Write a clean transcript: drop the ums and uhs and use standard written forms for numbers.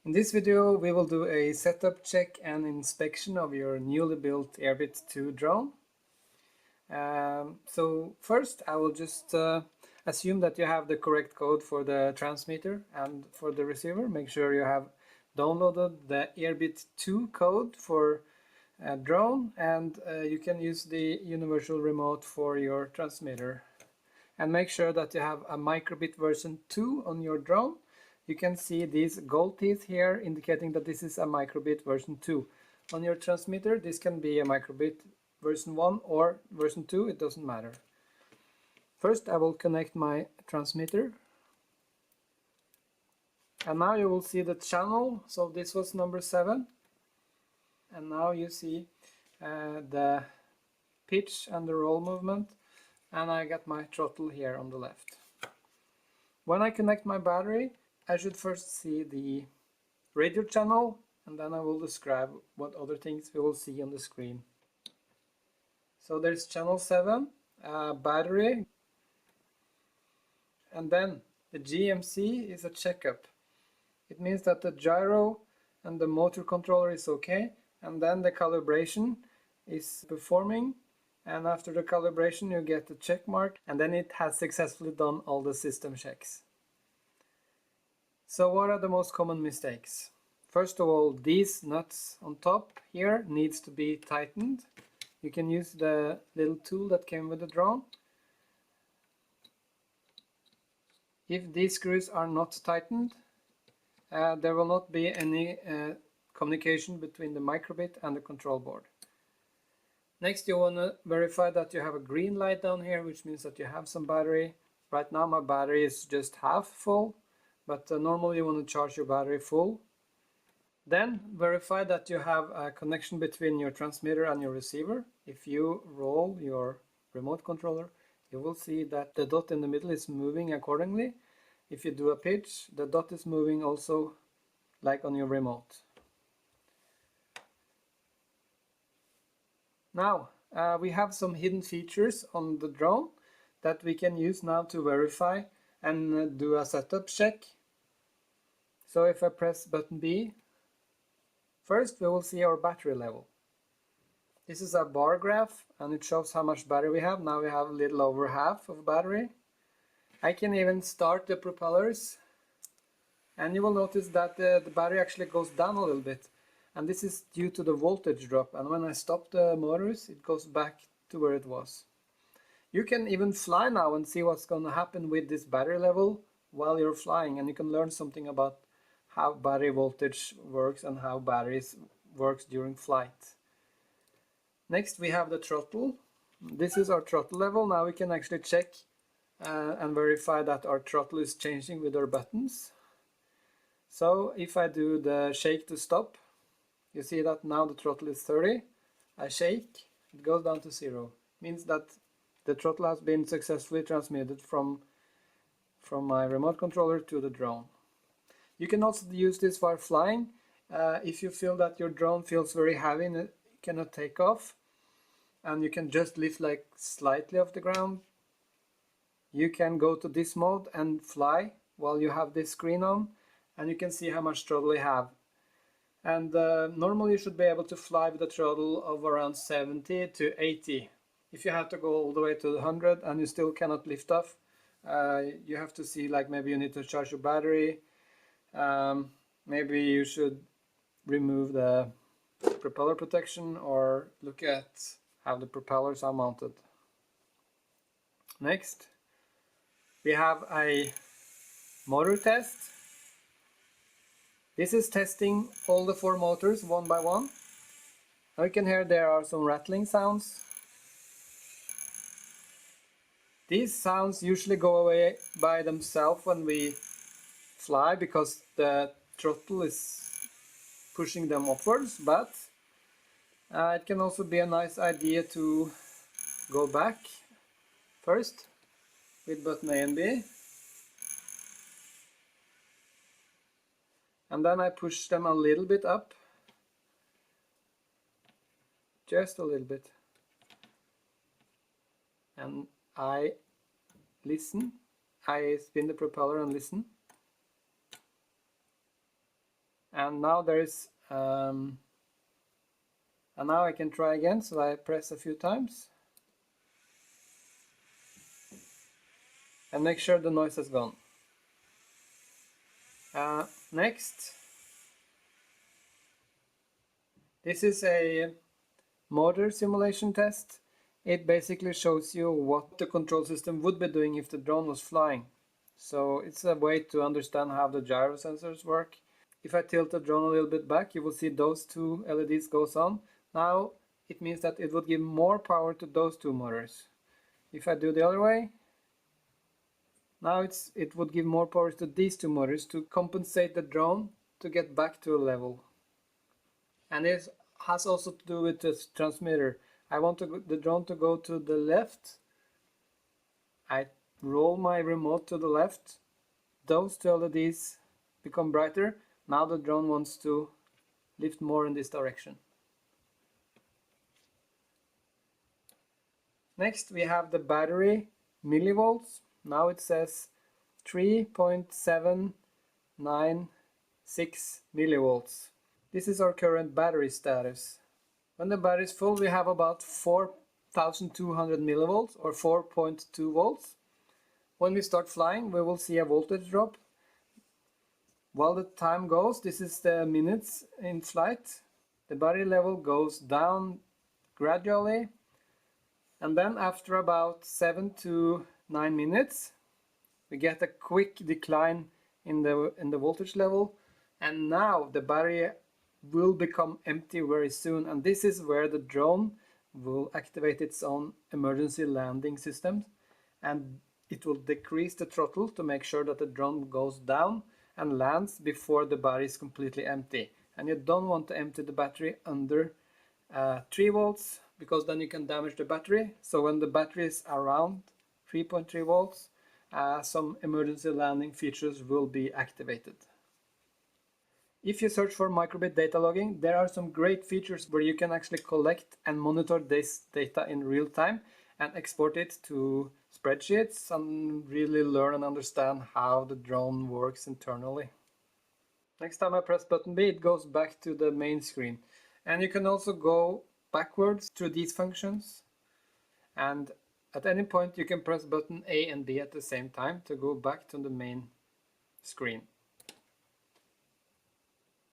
In this video we will do a setup check and inspection of your newly built Airbit 2 drone. So first I will just assume that you have the correct code for the transmitter and for the receiver. Make sure you have downloaded the Airbit 2 code for drone, and you can use the universal remote for your transmitter. And make sure that you have a microbit version 2 on your drone. You can see these gold teeth here indicating that this is a microbit version 2. On your transmitter this can be a microbit version 1 or version 2, it doesn't matter. First I will connect my transmitter. And now you will see the channel, so this was number 7. And now you see the pitch and the roll movement, and I got my throttle here on the left. When I connect my battery, I should first see the radio channel, and then I will describe what other things we will see on the screen. So there's channel 7, battery, and then the GMC is a checkup. It means that the gyro and the motor controller is okay, and then the calibration is performing, and after the calibration you get the check mark, and then it has successfully done all the system checks. So what are the most common mistakes? First of all, these nuts on top here needs to be tightened. You can use the little tool that came with the drone. If these screws are not tightened, there will not be any communication between the microbit and the control board. Next, you want to verify that you have a green light down here, which means that you have some battery. Right now my battery is just half full, but normally you want to charge your battery full. Then verify that you have a connection between your transmitter and your receiver. If you roll your remote controller, you will see that the dot in the middle is moving accordingly. If you do a pitch, the dot is moving also like on your remote. Now, we have some hidden features on the drone that we can use now to verify and do a setup check. So if I press button B, first we will see our battery level. This is a bar graph and it shows how much battery we have. Now we have a little over half of battery. I can even start the propellers, and you will notice that the battery actually goes down a little bit, and this is due to the voltage drop, and when I stop the motors it goes back to where it was. You can even fly now and see what's going to happen with this battery level while you're flying, and you can learn something about how battery voltage works and how batteries works during flight. Next we have the throttle. This is our throttle level. Now we can actually check and verify that our throttle is changing with our buttons. So if I do the shake to stop, you see that now the throttle is 30. I shake, it goes down to 0. Means that the throttle has been successfully transmitted from my remote controller to the drone. You can also use this while flying. If you feel that your drone feels very heavy and it cannot take off, and you can just lift like slightly off the ground, you can go to this mode and fly while you have this screen on, and you can see how much throttle you have. And normally you should be able to fly with a throttle of around 70 to 80. If you have to go all the way to 100 and you still cannot lift off, you have to see, like, maybe you need to charge your battery. Maybe you should remove the propeller protection or look at how the propellers are mounted. Next, we have a motor test. This is testing all the 4 motors one by one. Now you can hear there are some rattling sounds. These sounds usually go away by themselves when we fly because the throttle is pushing them upwards, but it can also be a nice idea to go back first with button A and B, and then I push them a little bit up, just a little bit, and I listen. I spin the propeller and listen. and now there is and now I can try again, so I press a few times and make sure the noise has gone. Next, this is a motor simulation test. It basically shows you what the control system would be doing if the drone was flying. So it's a way to understand how the gyro sensors work. If I tilt the drone a little bit back, you will see those two LEDs goes on. Now it means that it would give more power to those two motors. If I do the other way, now it would give more power to these two motors to compensate the drone to get back to a level. And this has also to do with the transmitter. I want the drone to go to the left. I roll my remote to the left. Those two LEDs become brighter. Now the drone wants to lift more in this direction. Next we have the battery millivolts. Now it says 3.796 millivolts. This is our current battery status. When the battery is full, we have about 4,200 millivolts or 4.2 volts. When we start flying, we will see a voltage drop. While the time goes, this is the minutes in flight, the battery level goes down gradually, and then after about 7 to 9 minutes, we get a quick decline in the voltage level, and now the battery will become empty very soon, and this is where the drone will activate its own emergency landing system, and it will decrease the throttle to make sure that the drone goes down and lands before the battery is completely empty. And you don't want to empty the battery under 3 volts, because then you can damage the battery. So when the battery is around 3.3 volts, some emergency landing features will be activated. If you search for microbit data logging, there are some great features where you can actually collect and monitor this data in real time and export it to spreadsheets and really learn and understand how the drone works internally. Next time I press button B, it goes back to the main screen. And you can also go backwards through these functions. And at any point you can press button A and B at the same time to go back to the main screen.